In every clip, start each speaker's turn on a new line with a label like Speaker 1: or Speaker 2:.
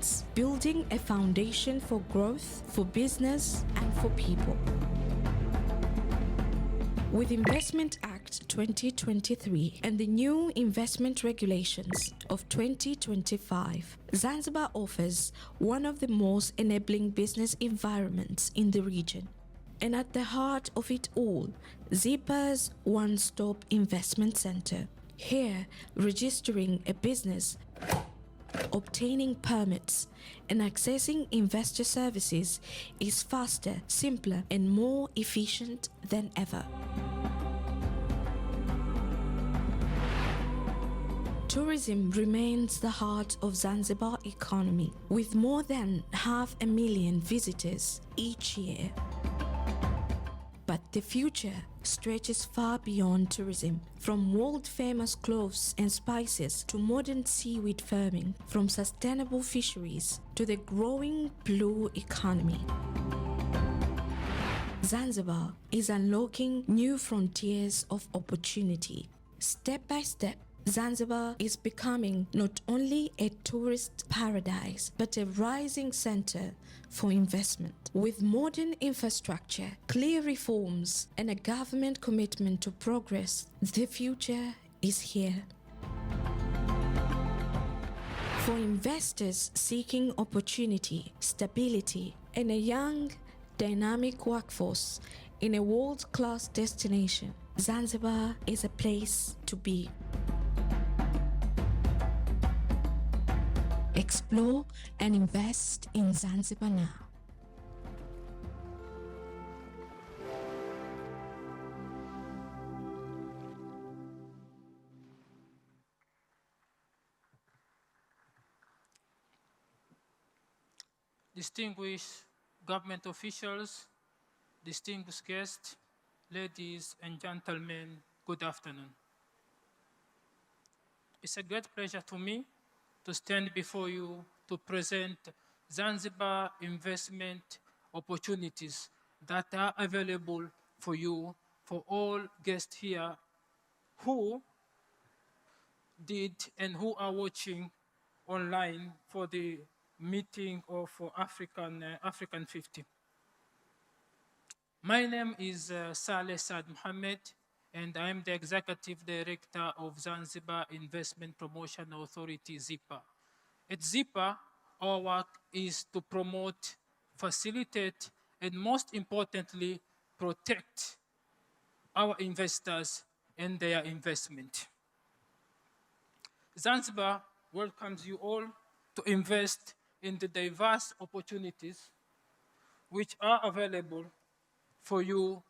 Speaker 1: means building a foundation for growth, for business, and for people. With Investment Act 2023 and the new investment regulations of 2025, Zanzibar offers one of the most enabling business environments in the region. And at the heart of it all, ZIPA's one-stop investment center. Here, registering a business, obtaining permits, and accessing investor services is faster, simpler, and more efficient than ever. Tourism remains the heart of Zanzibar economy, with more than 500,000 visitors each year. But the future stretches far beyond tourism, from world-famous cloves and spices to modern seaweed farming, from sustainable fisheries to the growing blue economy. Zanzibar is unlocking new frontiers of opportunity. Step by step, Zanzibar is becoming not only a tourist paradise, but a rising center for investment. With modern infrastructure, clear reforms, and a government commitment to progress, the future is here. For investors seeking opportunity, stability, and a young, dynamic workforce in a world-class destination, Zanzibar is a place to be. Explore and invest in Zanzibar now.
Speaker 2: Distinguished government officials, distinguished guests, ladies and gentlemen, good afternoon. It's a great pleasure to me to stand before you to present Zanzibar investment opportunities that are available for you, for all guests here who did and who are watching online for the meeting of African50. My name is Saleh Saad Mohammed, and I am the Executive Director of Zanzibar Investment Promotion Authority, ZIPA. At ZIPA, our work is to promote, facilitate, and most importantly, protect our investors and their investment. Zanzibar welcomes you all to invest in the diverse opportunities which are available for you,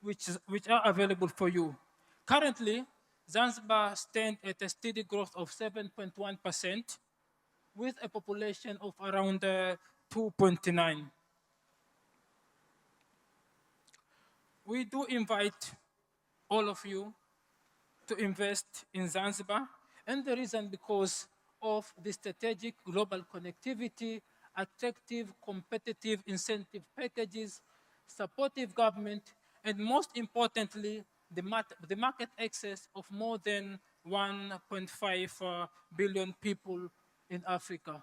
Speaker 2: which are available for you. Currently, Zanzibar stands at a steady growth of 7.1% with a population of around 2.9. We do invite all of you to invest in Zanzibar, and the reason because of the strategic global connectivity, attractive competitive incentive packages, supportive government, and most importantly, the market access of more than 1.5 billion people in Africa.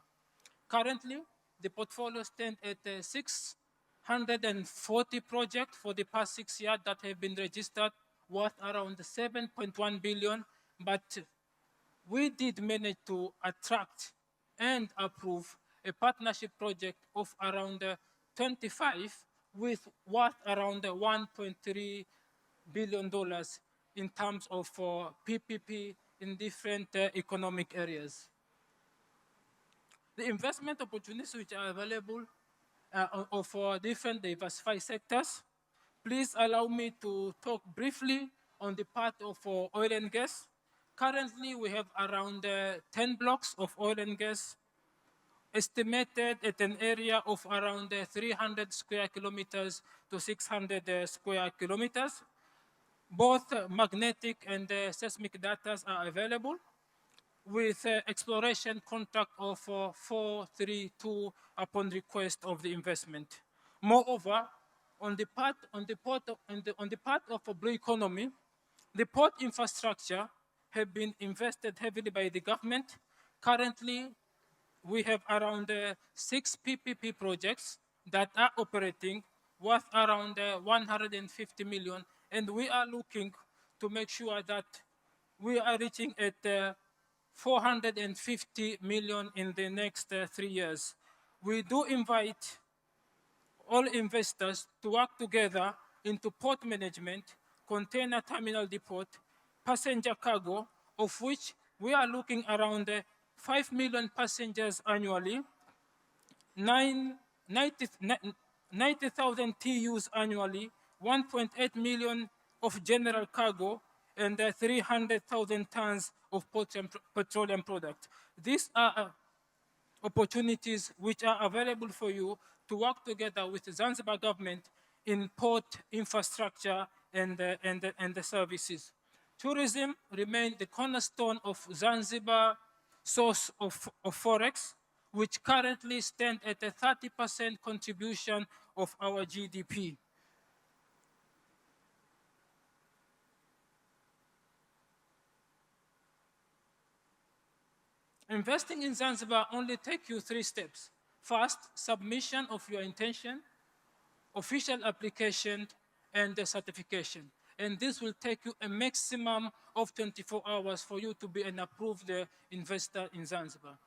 Speaker 2: Currently, the portfolio stands at 640 projects for the past 6 years that have been registered, worth around 7.1 billion, but we did manage to attract and approve a partnership project of around 25 with worth around $1.3 billion in terms of PPP in different economic areas. The investment opportunities which are available for different diversified sectors. Please allow me to talk briefly on the part of oil and gas. Currently, we have around 10 blocks of oil and gas estimated at an area of around 300 square kilometers to 600 square kilometers. Both magnetic and seismic data are available with exploration contract of 432 upon request of the investment. Moreover, on the part of a blue economy, the port infrastructure have been invested heavily by the government. Currently, we have around 6 PPP projects that are operating worth around 150 million. And we are looking to make sure that we are reaching at 450 million in the next 3 years. We do invite all investors to work together into port management, container terminal depot, passenger cargo, of which we are looking around 5 million passengers annually, 90,000 TUs annually, 1.8 million of general cargo, and 300,000 tons of petroleum product. These are opportunities which are available for you to work together with the Zanzibar government in port infrastructure and the services. Tourism remains the cornerstone of Zanzibar source of forex, which currently stand at a 30% contribution of our GDP. Investing in Zanzibar only takes you 3 steps. First, submission of your intention, official application, and the certification. And this will take you a maximum of 24 hours for you to be an approved investor in Zanzibar.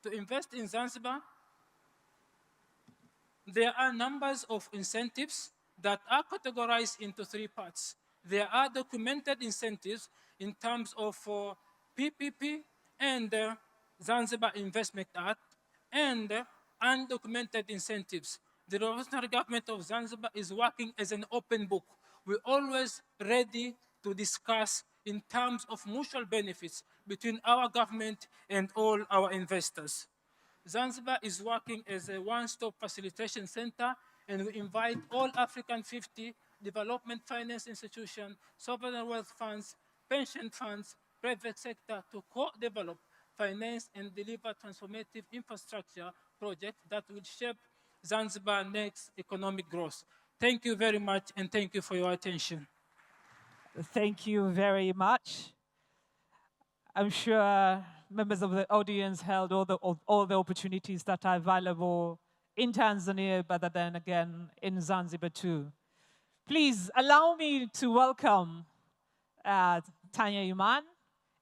Speaker 2: To invest in Zanzibar, there are numbers of incentives that are categorized into 3 parts. There are documented incentives in terms of PPP and Zanzibar Investment Act, and undocumented incentives. The Revolutionary Government of Zanzibar is working as an open book. We're always ready to discuss in terms of mutual benefits between our government and all our investors. Zanzibar is working as a one-stop facilitation center, and we invite all African50 development finance institutions, sovereign wealth funds, pension funds, private sector to co-develop, finance, and deliver transformative infrastructure projects that will shape Zanzibar's next economic growth. Thank you very much, and thank you for your attention.
Speaker 3: Thank you very much. I'm sure members of the audience held all the opportunities that are available in Tanzania, but then again in Zanzibar too. Please allow me to welcome Tanya Iman,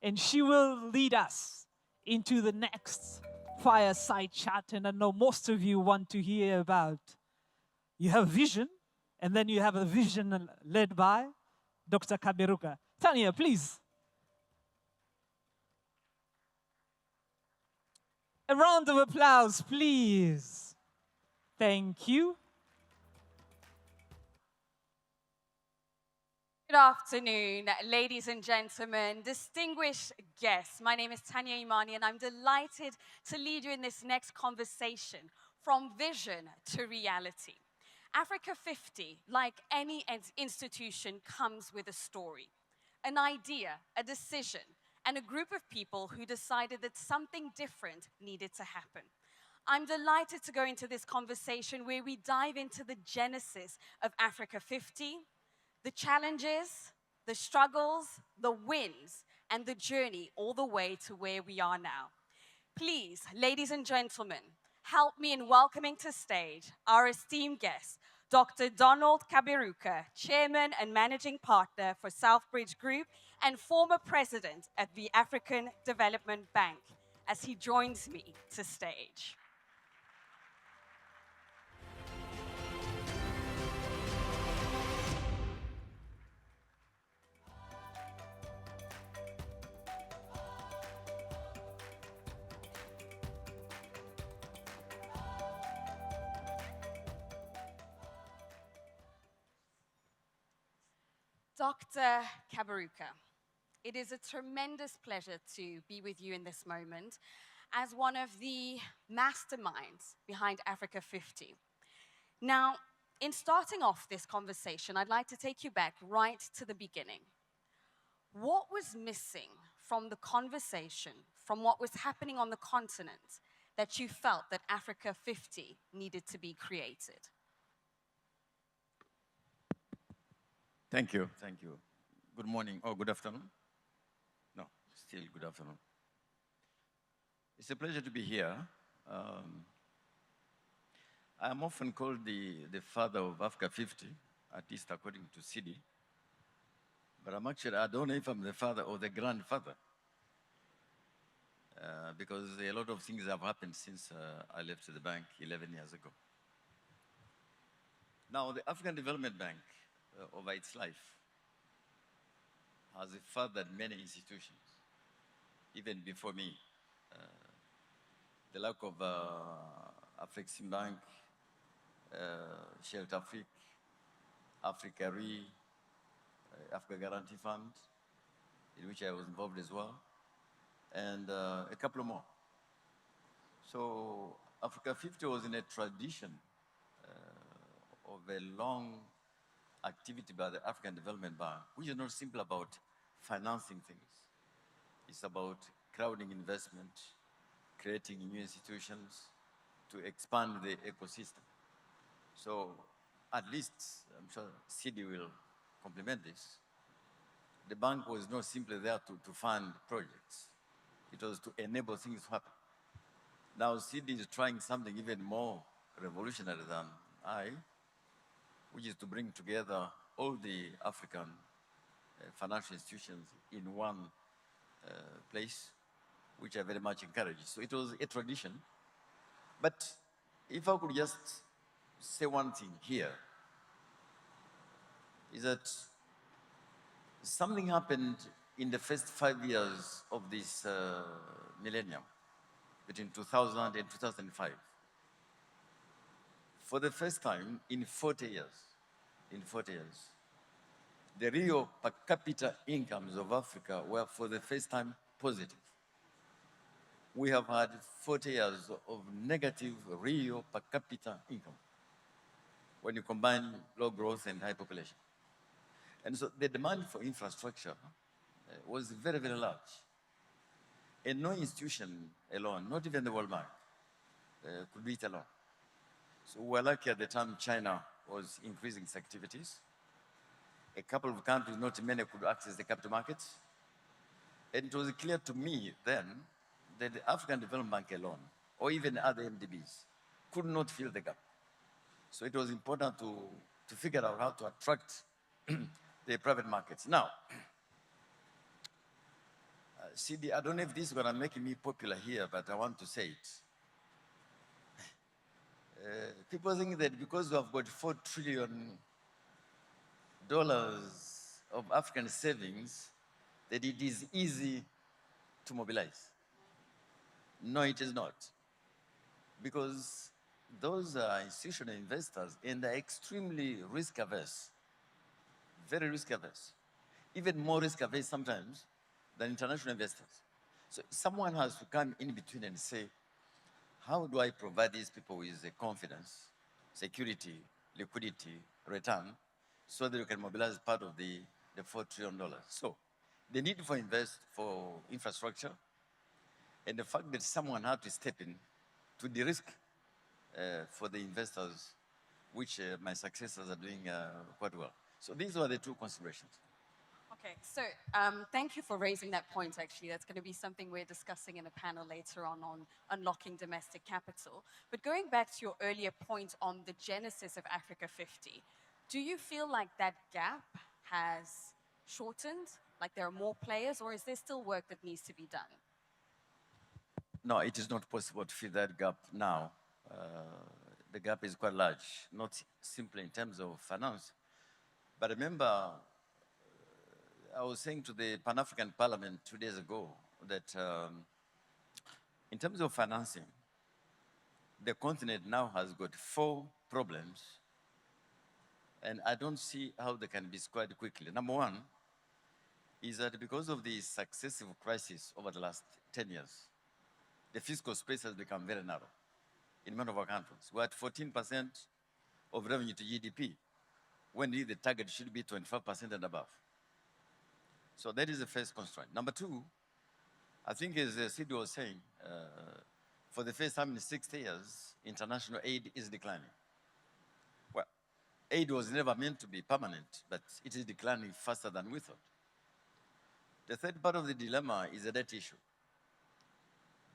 Speaker 3: and she will lead us into the next fireside chat. And I know most of you want to hear about, you have vision, and then you have a vision led by Dr. Kaberuka. Tanya, please. A round of applause, please. Thank you.
Speaker 4: Good afternoon, ladies and gentlemen, distinguished guests. My name is Tanya Imani, and I'm delighted to lead you in this next conversation from vision to reality. Africa50, like any institution, comes with a story, an idea, a decision, and a group of people who decided that something different needed to happen. I'm delighted to go into this conversation where we dive into the genesis of Africa50, the challenges, the struggles, the wins, and the journey all the way to where we are now. Please, ladies and gentlemen, help me in welcoming to stage our esteemed guest, Dr. Donald Kaberuka, Chairman and Managing Partner for Southbridge Group and former President at the African Development Bank, as he joins me to stage. Dr. Kaberuka, it is a tremendous pleasure to be with you in this moment as one of the masterminds behind Africa50. Now, in starting off this conversation, I'd like to take you back right to the beginning. What was missing from the conversation, from what was happening on the continent, that you felt that Africa50 needed to be created?
Speaker 5: Thank you. Thank you. Good morning or good afternoon. No, still good afternoon. It's a pleasure to be here. I'm often called the father of Africa50, at least according to CD. But I don't know if I'm the father or the grandfather, because a lot of things have happened since I left the bank 11 years ago. Now, the African Development Bank, over its life, has fathered many institutions, even before me. The lack of Africa50 Bank, Shelter Afrique, Africa50, Africa Guarantee Fund, in which I was involved as well, and a couple more. So Africa50 was in a tradition of a long activity by the African Development Bank, which is not simply about financing things. It's about crowding investment, creating new institutions to expand the ecosystem. So at least, I'm sure CD will complement this, the bank was not simply there to fund projects. It was to enable things to happen. Now CD is trying something even more revolutionary than I, which is to bring together all the African financial institutions in one place, which I very much encourage. So it was a tradition. But if I could just say one thing here, is that something happened in the first 5 years of this millennium, between 2000 and 2005. For the first time in 40 years, the real per capita incomes of Africa were for the first time positive. We have had 40 years of negative real per capita income when you combine low growth and high population. And so the demand for infrastructure was very, very large. And no institution alone, not even the World Bank, could do it alone. So we were lucky at the time China was increasing its activities. A couple of countries, not many, could access the capital markets. And it was clear to me then that the African Development Bank alone, or even other MDBs, could not fill the gap. So it was important to figure out how to attract the private markets. Now, CD, I don't know if this is going to make me popular here, but I want to say it. People think that because we have got $4 trillion of African savings, that it is easy to mobilize. No, it is not. Because those are institutional investors and they're extremely risk averse, very risk averse, even more risk averse sometimes than international investors. So someone has to come in between and say, how do I provide these people with the confidence, security, liquidity, return, so that you can mobilize part of the $4 trillion? So the need for infrastructure, and the fact that someone had to step in to de-risk for the investors, which my successors are doing quite well. So these were the two considerations.
Speaker 4: Okay, so thank you for raising that point, actually. That's going to be something we're discussing in a panel later on unlocking domestic capital. But going back to your earlier point on the genesis of Africa50, do you feel like that gap has shortened, like there are more players, or is there still work that needs to be done?
Speaker 5: No, it is not possible to fill that gap now. The gap is quite large, not simply in terms of finance. But remember, I was saying to the Pan-African Parliament 2 days ago that in terms of financing, the continent now has got 4 problems, and I don't see how they can be squared quickly. Number one is that because of the successive crisis over the last 10 years, the fiscal space has become very narrow in many of our countries. We're at 14% of revenue to GDP, when the target should be 25% and above. So that is the first constraint. Number two, I think as Sid was saying, for the first time in 60 years, international aid is declining. Well, aid was never meant to be permanent, but it is declining faster than we thought. The third part of the dilemma is a debt issue.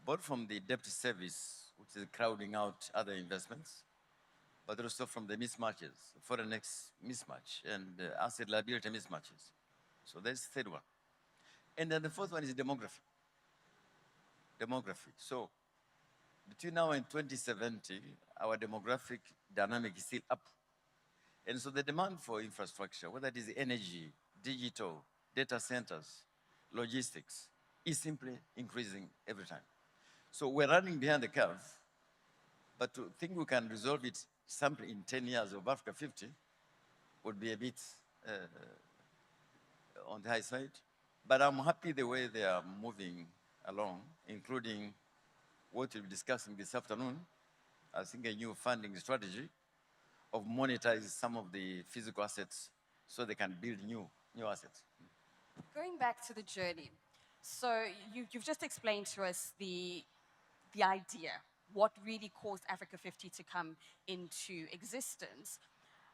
Speaker 5: both from the debt service, which is crowding out other investments, but also from the mismatches, foreign mismatch, and asset liability mismatches. So that's the third one. And then the fourth one is demography. Demography. So between now and 2070, our demographic dynamic is still up. And so the demand for infrastructure, whether it is energy, digital, data centers, logistics, is simply increasing every time. So we're running behind the curve, but to think we can resolve it simply in 10 years of Africa50 would be a bit on the high side. But I'm happy the way they are moving along, including what we'll be discussing this afternoon. I think a new funding strategy of monetize some of the physical assets so they can build new assets.
Speaker 4: Going back to the journey, so you've just explained to us the idea, what really caused Africa50 to come into existence.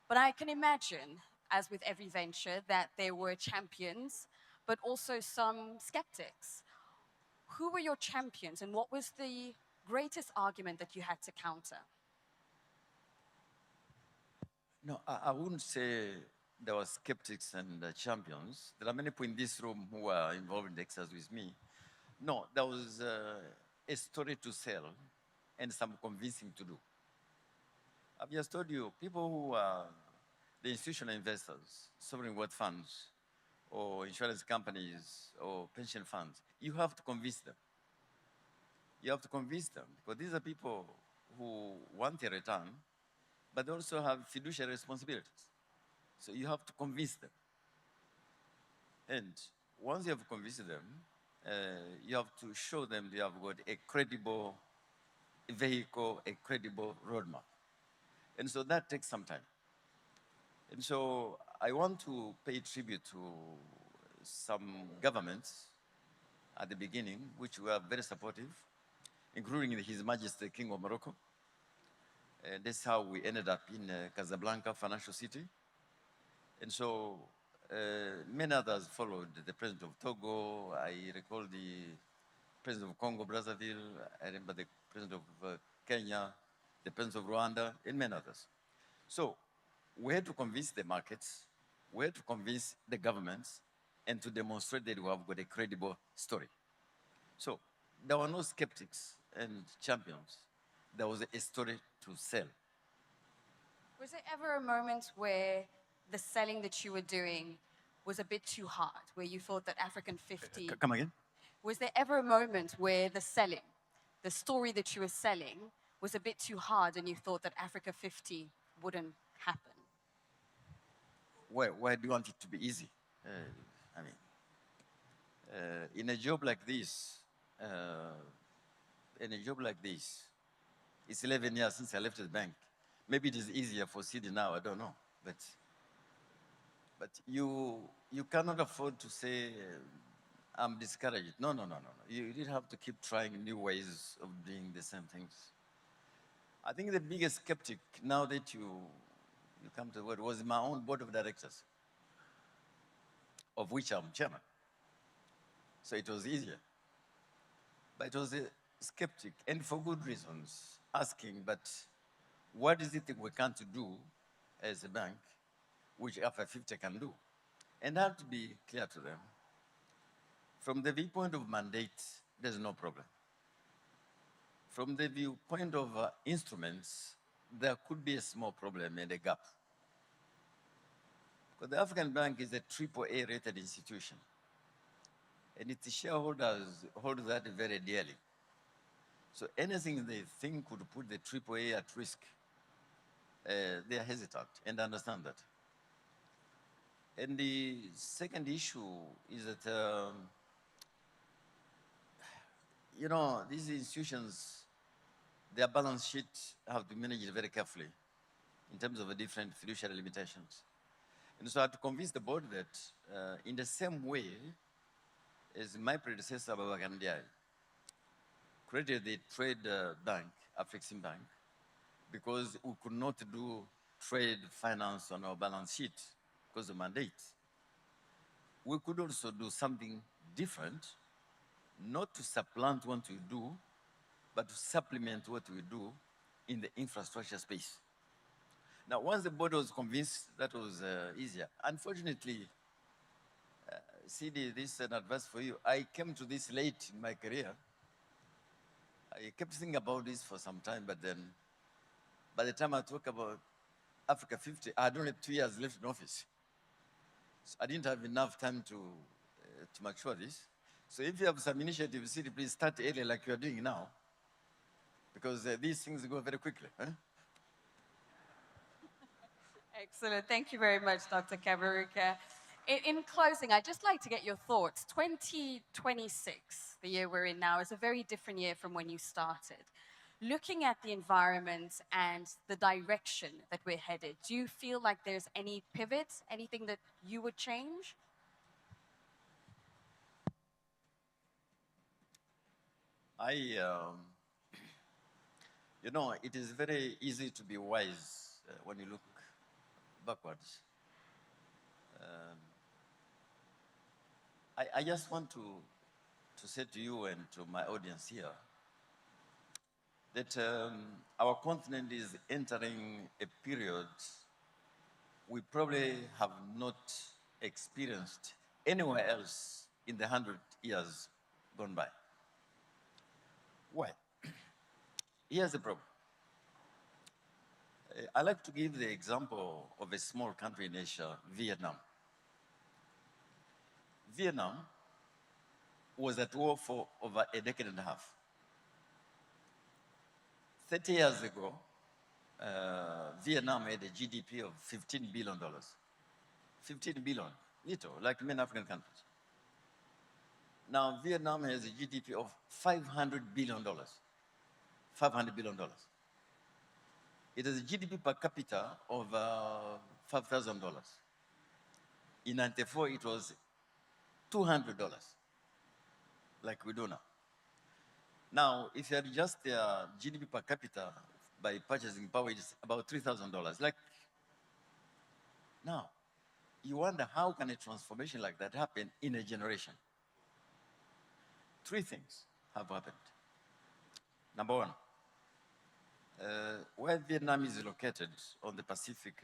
Speaker 4: But I can imagine, as with every venture, that there were champions, but also some skeptics. Who were your champions, and what was the greatest argument that you had to counter?
Speaker 5: No, I wouldn't say there were skeptics and champions. There are many people in this room who are involved in the exercise with me. No, there was a story to sell and some convincing to do. I've just told you, people who are the institutional investors, sovereign wealth funds, or insurance companies, or pension funds, you have to convince them. You have to convince them, because these are people who want a return, but they also have fiduciary responsibilities. So you have to convince them. And once you have convinced them, you have to show them you have got a credible vehicle, a credible roadmap. And so that takes some time. And so I want to pay tribute to some governments at the beginning, which were very supportive, including His Majesty King of Morocco. That's how we ended up in Casablanca, financial city. And so many others followed. The President of Togo, I recall the President of Congo, Brazzaville, I remember the President of Kenya, the President of Rwanda, and many others. So we had to convince the markets, we had to convince the governments, and to demonstrate that we have got a credible story. So there were no skeptics and champions. There was a story to sell.
Speaker 4: Was there ever a moment where the selling that you were doing was a bit too hard, where you thought that African50...
Speaker 5: Come again?
Speaker 4: Was there ever a moment where the selling, the story that you were selling, was a bit too hard and you thought that Africa50 wouldn't happen?
Speaker 5: Why do you want it to be easy? In a job like this, it's 11 years since I left the bank. Maybe it is easier for CD now, I don't know. But you cannot afford to say, I'm discouraged. No. You really have to keep trying new ways of doing the same things. I think the biggest skeptic, now that you come to the word, was my own board of directors, of which I'm chairman. So it was easier. But it was a skeptic, and for good reasons, asking, but what is it that we can't do as a bank, which Africa50 can do? And I have to be clear to them. From the viewpoint of mandate, there's no problem. From the viewpoint of instruments, there could be a small problem and a gap. Because the African Bank is a AAA rated institution. And its shareholders hold that very dearly. So anything they think could put the AAA at risk, they are hesitant and understand that. And the second issue is that, these institutions, their balance sheet have to manage it very carefully in terms of the different fiduciary limitations. And so I had to convince the board that in the same way as my predecessor, Babagandiai, created the trade bank, Africa50 Bank, because we could not do trade finance on our balance sheet because of mandate. We could also do something different, not to supplant what we do, but to supplement what we do in the infrastructure space. Now, once the board was convinced, that was easier. Unfortunately, CD, this is an advice for you. I came to this late in my career. I kept thinking about this for some time, but then by the time I talk about Africa50, I had only 2 years left in office. So I didn't have enough time to mature this. So if you have some initiatives, CD, please start early like you are doing now, because these things go very quickly. Huh?
Speaker 4: Excellent. Thank you very much, Dr. Kaberuka. In closing, I'd just like to get your thoughts. 2026, the year we're in now, is a very different year from when you started. Looking at the environment and the direction that we're headed, do you feel like there's any pivot, anything that you would change?
Speaker 5: You know, it is very easy to be wise when you look backwards. I just want to say to you and to my audience here that our continent is entering a period we probably have not experienced anywhere else in the 100 years gone by. Why? Here's the problem. I like to give the example of a small country in Asia, Vietnam. Vietnam was at war for over a decade and a half. 30 years ago, Vietnam had a GDP of $15 billion. 15 billion, little, like many African countries. Now, Vietnam has a GDP of $500 billion. $500 billion. It has a GDP per capita of $5,000. In 94, it was $200, like we do now. Now, if you adjust their GDP per capita by purchasing power, it's about $3,000. Like, now, you wonder how can a transformation like that happen in a generation? Three things have happened. Number one, where Vietnam is located on the Pacific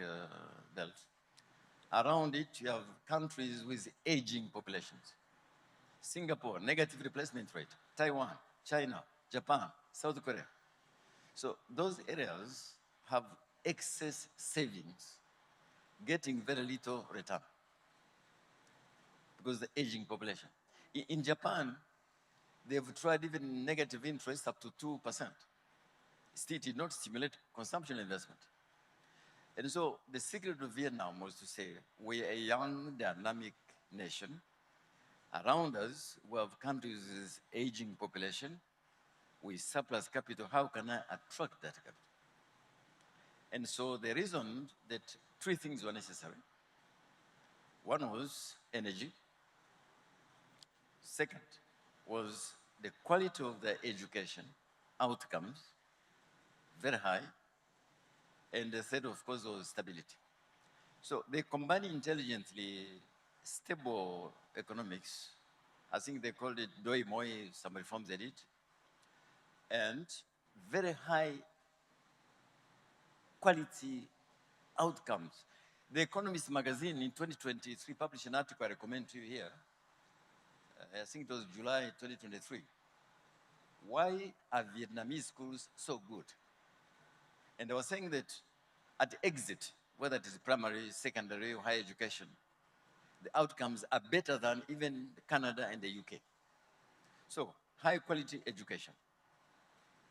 Speaker 5: belt, around it you have countries with aging populations. Singapore, negative replacement rate. Taiwan, China, Japan, South Korea. So those areas have excess savings, getting very little return because of the aging population. In Japan, they've tried even negative interest up to 2%. Still did not stimulate consumption investment. And so the secret of Vietnam was to say, we're a young, dynamic nation. Around us, we have countries with aging population, with surplus capital. How can I attract that capital? And so the reason that three things were necessary. One was energy. Second was the quality of the education, outcomes, very high. And the third, of course, was stability. So they combine intelligently stable economics. I think they called it doi moi, some reforms they did. And very high quality outcomes. The Economist magazine in 2023 published an article I recommend to you here. I think it was July 2023. Why are Vietnamese schools so good? And they were saying that at exit, whether it is primary, secondary, or higher education, the outcomes are better than even Canada and the UK. So, high quality education,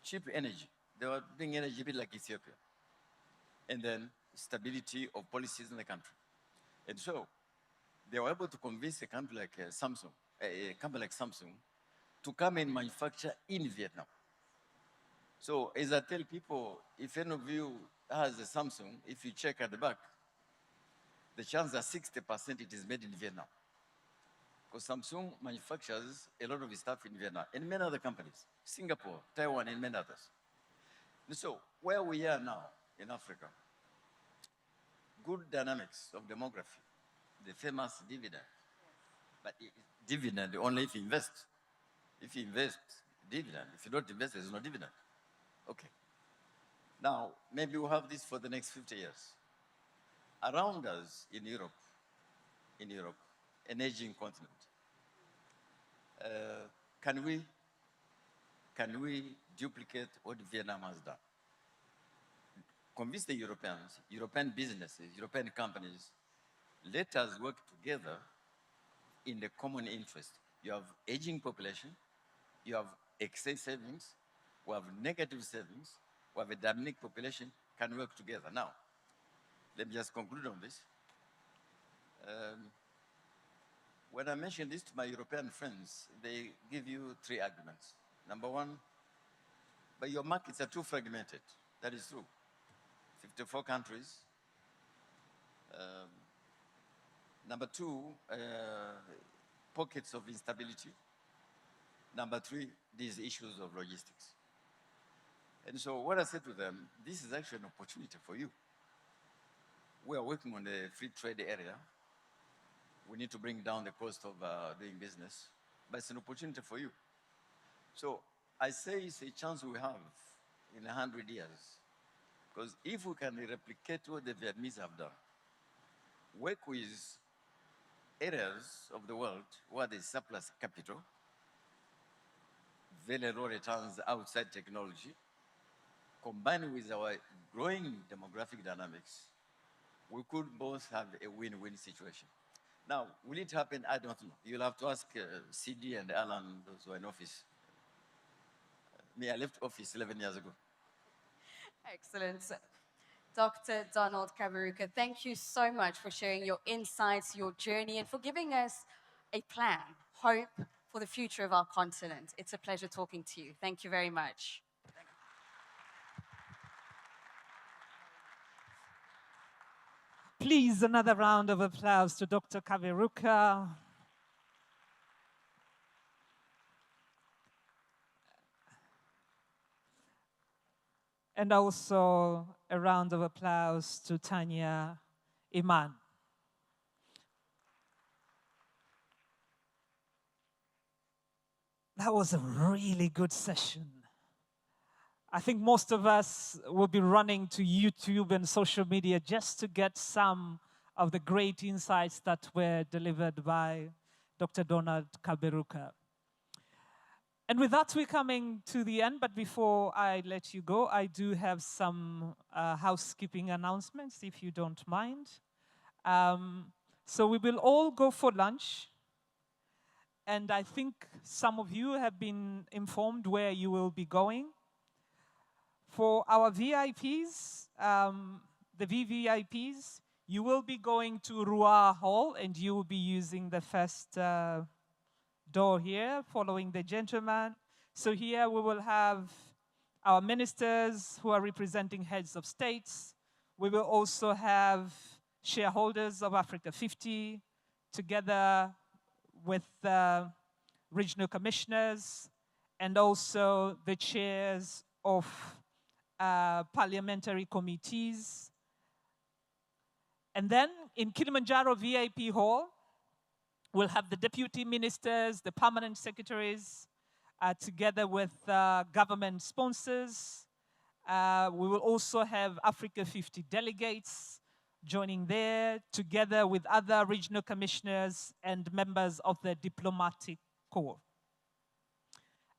Speaker 5: cheap energy. They were doing energy a bit like Ethiopia. And then stability of policies in the country. And so, they were able to convince a country like Samsung, a company like Samsung, to come and manufacture in Vietnam. So, as I tell people, if any of you has a Samsung, if you check at the back, the chances are 60% it is made in Vietnam. Because Samsung manufactures a lot of its stuff in Vietnam and many other companies, Singapore, Taiwan, and many others. And so, where we are now in Africa, good dynamics of demography, the famous dividend. But dividend only if you invest. If you invest, dividend. If you don't invest, there's no dividend. Okay. Now, maybe we'll have this for the next 50 years. Around us in Europe, an aging continent, can we duplicate what Vietnam has done? Convince the Europeans, European businesses, European companies, let us work together in the common interest. You have aging population, you have excess savings, we have negative savings, we have a dynamic population, can work together. Now, let me just conclude on this. When I mention this to my European friends, they give you three arguments. Number one, but your markets are too fragmented. That is true. 54 countries. Number two, pockets of instability. Number three, these issues of logistics. And so what I said to them, this is actually an opportunity for you. We are working on the free trade area. We need to bring down the cost of doing business, but it's an opportunity for you. So I say it's a chance we have in 100 years. Because if we can replicate what the Vietnamese have done, work with areas of the world where there's surplus capital, very low returns outside technology, combined with our growing demographic dynamics, we could both have a win-win situation. Now, will it happen? I don't know. You'll have to ask CD and Alan, those who are in office. Me, I left office 11 years ago.
Speaker 4: Excellent. Dr. Donald Kaberuka, thank you so much for sharing your insights, your journey, and for giving us a plan, hope for the future of our continent. It's a pleasure talking to you. Thank you very much.
Speaker 3: Please, another round of applause to Dr. Kaberuka. And also a round of applause to Tanya Iman. That was a really good session. I think most of us will be running to YouTube and social media just to get some of the great insights that were delivered by Dr. Donald Kaberuka. And with that, we're coming to the end. But before I let you go, I do have some housekeeping announcements, if you don't mind. So we will all go for lunch. And I think some of you have been informed where you will be going. For our VIPs, the VVIPs, you will be going to Rua Hall, and you will be using the first door here, following the gentleman. So here we will have our ministers who are representing heads of states. We will also have shareholders of Africa50, together with regional commissioners, and also the chairs of parliamentary committees. And then in Kilimanjaro VIP Hall, we'll have the deputy ministers, the permanent secretaries, together with government sponsors. We will also have Africa50 delegates joining there, together with other regional commissioners and members of the diplomatic corps.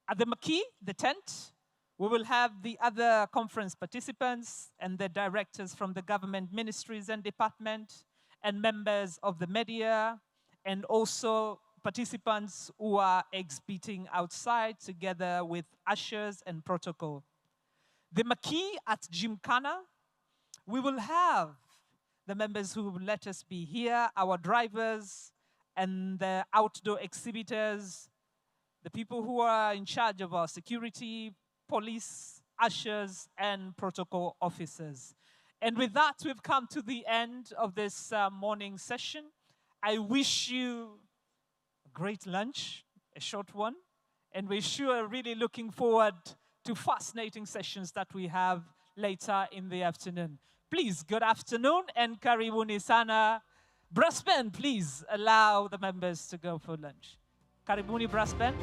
Speaker 3: At the marquee, the tent, we will have the other conference participants and the directors from the government ministries and department, and members of the media, and also participants who are exhibiting outside together with ushers and protocol. The marquee at Gymkhana, we will have the members who will let us be here, our drivers and the outdoor exhibitors, the people who are in charge of our security, police, ushers, and protocol officers. And with that, we've come to the end of this morning session. I wish you a great lunch, a short one, and we're sure really looking forward to fascinating sessions that we have later in the afternoon. Please, good afternoon, and karibuni sana. Brass band, please allow the members to go for lunch. Karibuni brass band.